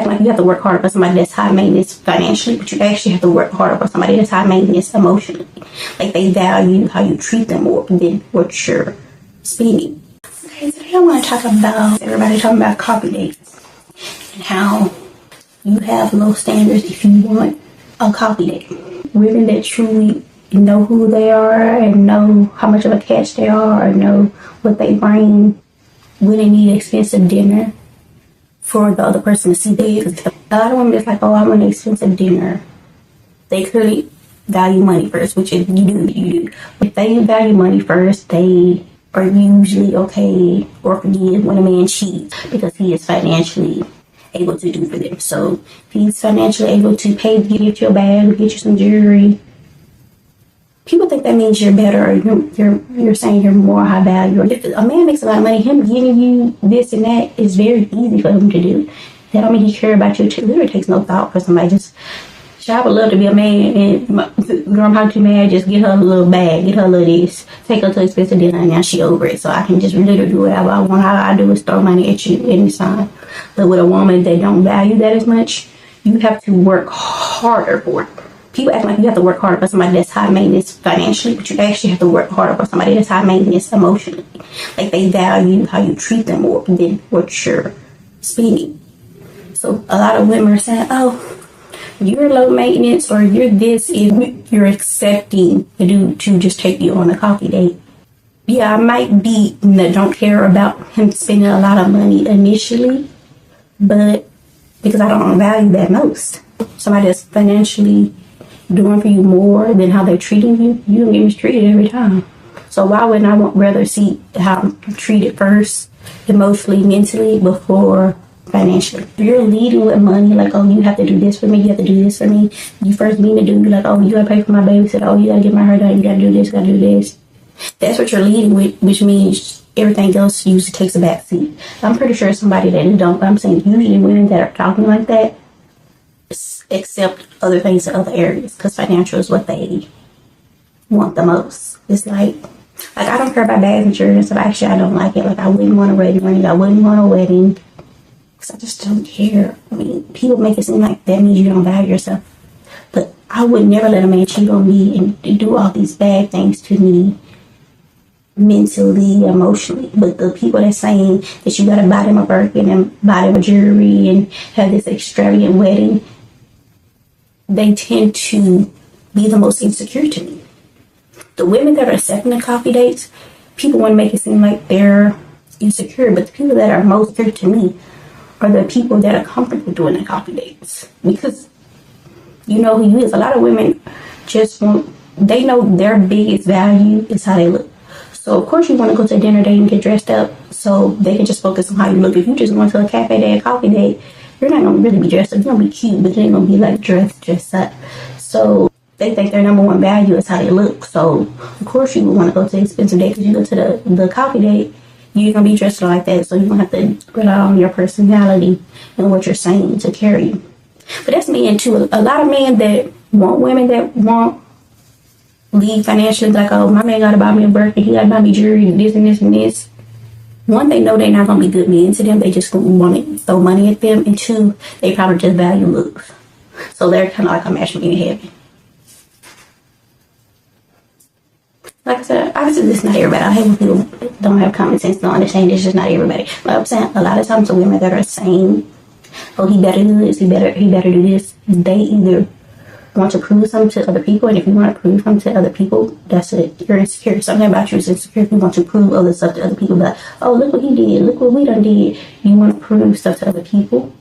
acting like you have to work harder for somebody that's high maintenance financially, but you actually have to work harder for somebody that's high maintenance emotionally. Like, they value how you treat them more than what you're spending. Okay, today I want to talk about, everybody talking about coffee dates and how you have low standards if you want a coffee date. Women that truly know who they are and know how much of a catch they are, or know what they bring, wouldn't need expensive dinner for the other person to see that. A lot of women just like, oh, I want an expensive dinner. They clearly value money first, which if you do. If they value money first, they are usually okay or forgive when a man cheats because he is financially able to do for them. So if he's financially able to pay to get you a bag, get you some jewelry, people think that means you're better, or you're saying you're more high value. Or if a man makes a lot of money, him giving you this and that is very easy for him to do. That don't mean he care about you. It literally takes no thought for somebody. Just, I would love to be a man, and I'm probably too mad, just get her a little bag, get her a little this, take her to expensive dinner, and now she over it. So I can just literally do whatever I want. All I do is throw money at you anytime. But with a woman that don't value that as much, you have to work harder for it. People act like you have to work harder for somebody that's high maintenance financially, but you actually have to work harder for somebody that's high maintenance emotionally. Like, they value how you treat them more than what you're spending. So a lot of women are saying, oh, you're low maintenance, or you're this, if you're accepting the dude to just take you on a coffee date. Yeah, I might be, don't care about him spending a lot of money initially, but because I don't value that most. Somebody that's financially doing for you more than how they're treating you, you get mistreated every time. So why wouldn't I rather see how I'm treated first, emotionally, mentally, before financially? If you're leading with money, like, oh, you have to do this for me, you have to do this for me. You first meet a dude, like, oh, you gotta pay for my babysitter, oh, you gotta get my hair done, you gotta do this, gotta do this. That's what you're leading with, which means everything else usually takes a back seat. I'm pretty sure somebody that don't, I'm saying usually women that are talking like that accept other things in other areas, because financial is what they want the most. It's like I don't care about bags and jewelry and stuff. Actually, I don't like it. Like, I wouldn't want a wedding ring. I wouldn't want a wedding, because I just don't care. I mean, people make it seem like that means you don't value yourself, but I would never let a man cheat on me and do all these bad things to me, mentally, emotionally. But the people that's saying that you gotta buy them a Birkin and buy them a jewelry and have this extravagant wedding, they tend to be the most insecure to me. The women that are accepting the coffee dates, people want to make it seem like they're insecure, but the people that are most secure to me are the people that are comfortable doing the coffee dates, because you know who you is. A lot of women just they know their biggest value is how they look. So of course you want to go to a dinner date and get dressed up so they can just focus on how you look. If you just going to a cafe day, a coffee date, you're not going to really be dressed up. You're going to be cute, but you ain't going to be like dressed up. So they think their number one value is how they look. So of course you would want to go to an expensive date, because you go to the coffee date, you're going to be dressed like that. So you're going to have to rely on your personality and what you're saying to carry you. But that's men too. A lot of men that want women that want lead financially, like, oh, my man got to buy me a Birkin, he got to buy me jewelry, this and this and this. One, they know they're not going to be good men to them. They just want to throw money at them. And two, they probably just value looks. So they're kind of like a match made in heaven. Like I said, obviously this is not everybody. I hate when people don't have common sense, don't understand this is not everybody. But I'm saying a lot of times the women that are saying, oh, he better do this, he better do this, they either want to prove something to other people, and if you want to prove something to other people, that's it. You're insecure. Something about you is insecure. If you want to prove other stuff to other people, but oh, look what he did, look what we done did. You want to prove stuff to other people,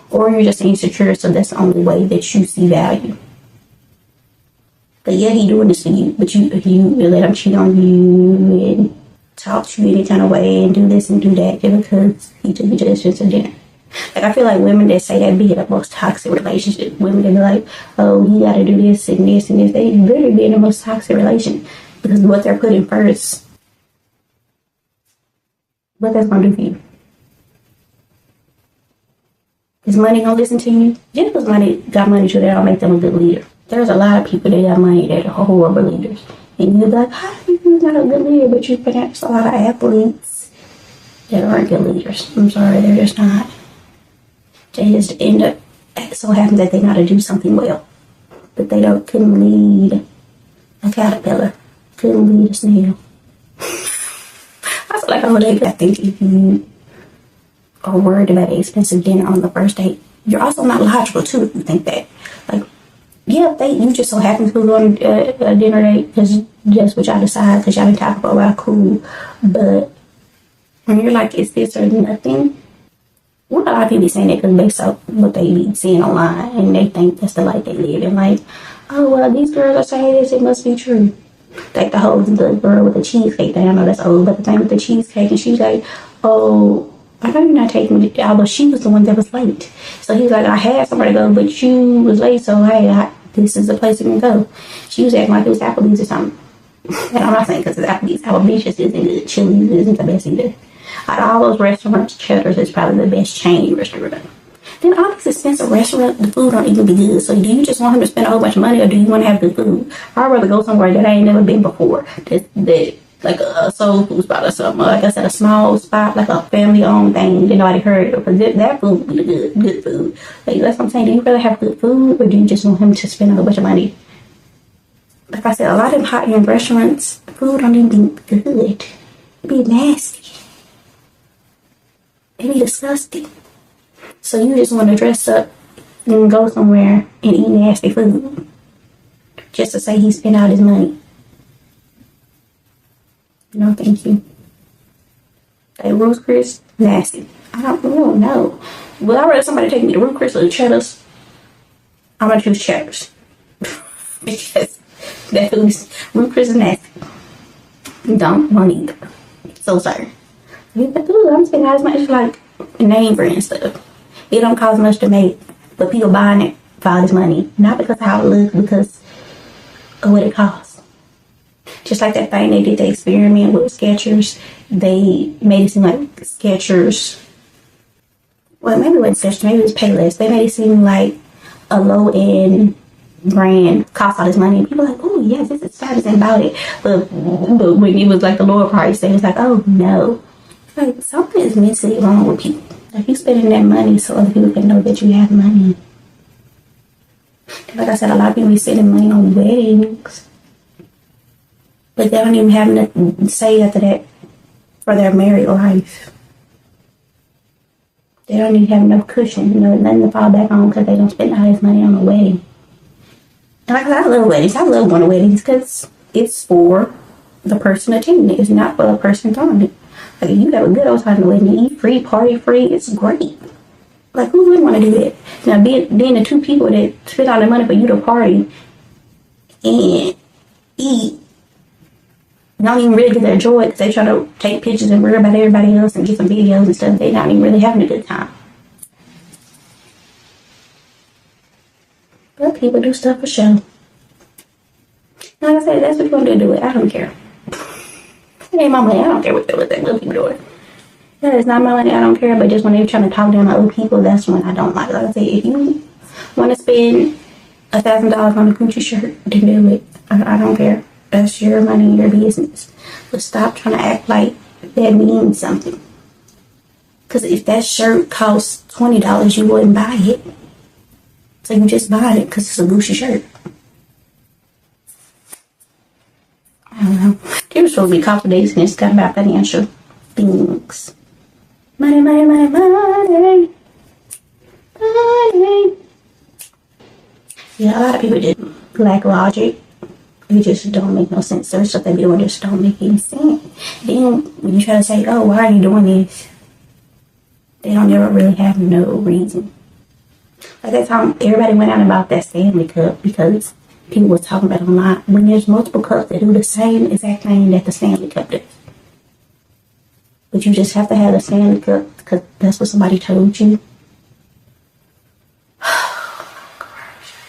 or you're just insecure, so that's the only way that you see value. But yeah, he doing this to you, but you let him cheat on you and talk to you any kind of way and do this and do that just because he took you to this expensive dinner. Like, I feel like women that say that be in the most toxic relationship. Women that be like, oh, you gotta do this and this and this. They literally be in the most toxic relation, because what they're putting first, what that's gonna do for you. Is money gonna listen to you? Just because money got money to, that don't make them a good leader. There's a lot of people that got money that are horrible leaders. And you're like, how are you not a good leader? But you pronounce a lot of athletes that aren't good leaders. I'm sorry, they're just not. They just end up, it so happens that they know how to do something well, but they couldn't lead a caterpillar, couldn't lead a snail. I feel like, oh, I think if you are worried about an expensive dinner on the first date, you're also not logical too if you think that. Like, yeah, you just so happen to go on a dinner date because that's what y'all decide because y'all been talking for a while, cool. But when you're like, is this or nothing? Well, a lot of people be saying that because based off what they be seeing online and they think that's the life they live in. Like, oh, well, these girls are saying this, it must be true. Like the girl with the cheesecake thing, I know that's old, but the thing with the cheesecake, and she's like, oh, I know you're not taking me out, but she was the one that was late. So he's like, I had somewhere to go, but you was late, so hey, this is the place you can go. She was acting like it was Applebee's or something. And I'm not saying because it's Applebee's just isn't good. Chili's isn't the best either. Out of all those restaurants, Cheddar's is probably the best chain restaurant. Then all these expensive restaurants, the food don't even be good. So do you just want him to spend a whole bunch of money, or do you want to have good food? I'd rather go somewhere that I ain't never been before. That like a soul food spot or something. Like I said, a small spot, like a family-owned thing that nobody heard of. Because that food would be good food. Like, that's what I'm saying. Do you rather have good food, or do you just want him to spend a whole bunch of money? Like I said, a lot of high-end restaurants, food don't even be good. It be nasty. It be disgusting. So you just want to dress up and go somewhere and eat nasty food just to say he spent out his money. No, thank you. Like Ruth's Chris, nasty. I don't know. Would I rather somebody take me to Ruth's Chris or the Cheddar's? I'm gonna choose Cheddar's because that food's Ruth's Chris is nasty. Don't want either. So sorry. But dude, I'm spending as much like name brand stuff. It don't cost much to make, but people buying it for all this money. Not because of how it looks, because of what it costs. Just like that thing they did, the experiment with Skechers. They made it seem like Skechers, well, maybe it wasn't Skechers, maybe it was Payless. They made it seem like a low-end brand cost all this money. And people were like, oh, yes, this is fabulous about it. But when it was like the lower price, they was like, oh, no. Like, something is mentally wrong with people. Like, you spending that money so other people can know that you have money. Like I said, a lot of people be spending money on weddings, but they don't even have nothing to say after that for their married life. They don't even have enough cushion, nothing to fall back on because they don't spend all this money on a wedding. And like I said, I love weddings. I love going to weddings because it's for the person attending it. It's not for the person throwing it. Like, if you have a good old time at the wedding, eat free, party free, it's great. Like, who wouldn't want to do that? Now, being the two people that spend all their money for you to party and eat, not even really get their joy because they try to take pictures and worry about everybody else and get some videos and stuff. They're not even really having a good time. But people do stuff for show. Like I said, that's what you want to do it. I don't care. It ain't my money. I don't care what that little people doing. Yeah, it's not my money. I don't care. But just when they're trying to talk down on other people, that's when I don't like it. Like I said, if you want to spend $1,000 on a Gucci shirt, then do it. I don't care. That's your money, your business. But stop trying to act like that means something. Because if that shirt costs $20, you wouldn't buy it. So you just buy it because it's a Gucci shirt. I don't know. You're supposed to be confident and it's got about financial things. Money, money, money, money. Money. Yeah, a lot of people just lack logic. It just don't make no sense. There's stuff they be doing just don't make any sense. Then when you try to say, oh, why are you doing this? They don't ever really have no reason. Like that time, everybody went out about that Stanley Cup because people was talking about it online. When there's multiple cups that do the same exact thing that the Stanley Cup does. But you just have to have the Stanley Cup because that's what somebody told you.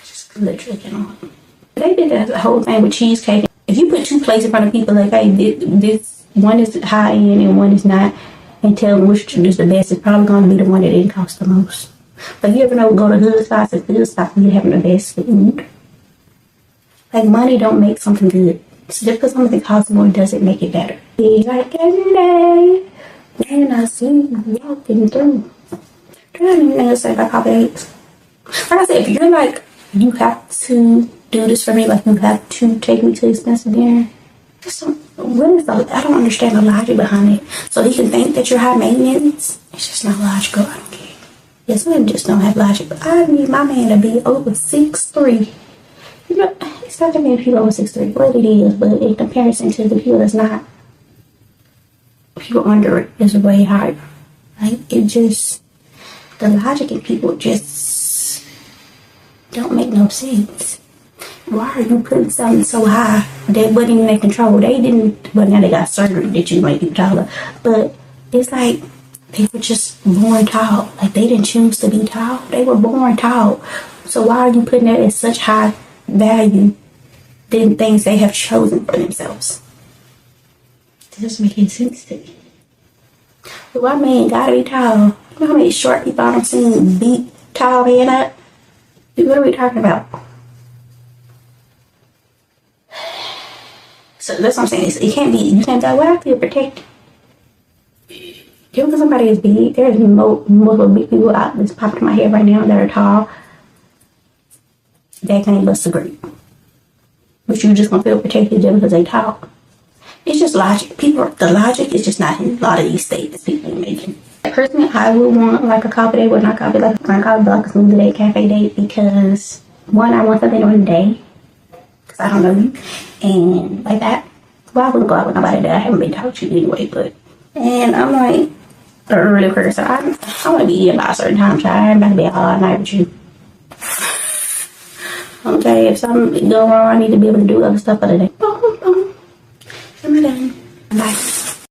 Just literally cannot. They did that whole thing with cheesecake. If you put two plates in front of people like, hey, this one is high end and one is not, and tell them which is the best, it's probably going to be the one that didn't cost the most. But you ever know, go to Hood Spots and Good Spots and you're having the best food. Like, money don't make something good. So just because something costs more doesn't make it better. Be like every day when I see you walking through. Do I have anything to say about copy dates? Like I said, if you're like, you have to do this for me, like you have to take me to expensive dinner, just don't, I don't understand the logic behind it. So he can think that you're high maintenance. It's just not logical. I don't care. Yes, men just don't have logic. But I need my man to be over 6'3". You know, it's not that many people over 6'3". What it is, but in comparison to the people that's not, people under it is way higher. Like, it just, the logic in people just don't make no sense. Why are you putting something so high that wasn't even in control? They didn't, well, now they got surgery that you make you taller. But it's like, they were just born tall. Like, they didn't choose to be tall. They were born tall. So why are you putting that at such high value than things they have chosen for themselves? It doesn't make any sense to me. But why man gotta be tall? You know how many short people I've seen beat tall men up? What are we talking about? So that's what I'm saying. It can't be, you can't be like, well, I feel protected. Just because somebody is big, there's multiple big people out that's popping in my head right now that are tall. That can't bust a grape. But you just gonna feel protected just because they tall. It's just logic. The logic is just not in a lot of these statements people are making. Personally, I would want like a coffee date, well not coffee, like a coffee block, a smoothie date, cafe date, because one, I want something during the day. Because I don't know you. And like that. Well, I wouldn't go out with nobody that I haven't been talking to anyway, but. And I'm like, a early person. I want to be eating by a certain time, child. I ain't about to be all night with you. Okay, if something go wrong, I need to be able to do other stuff for the day.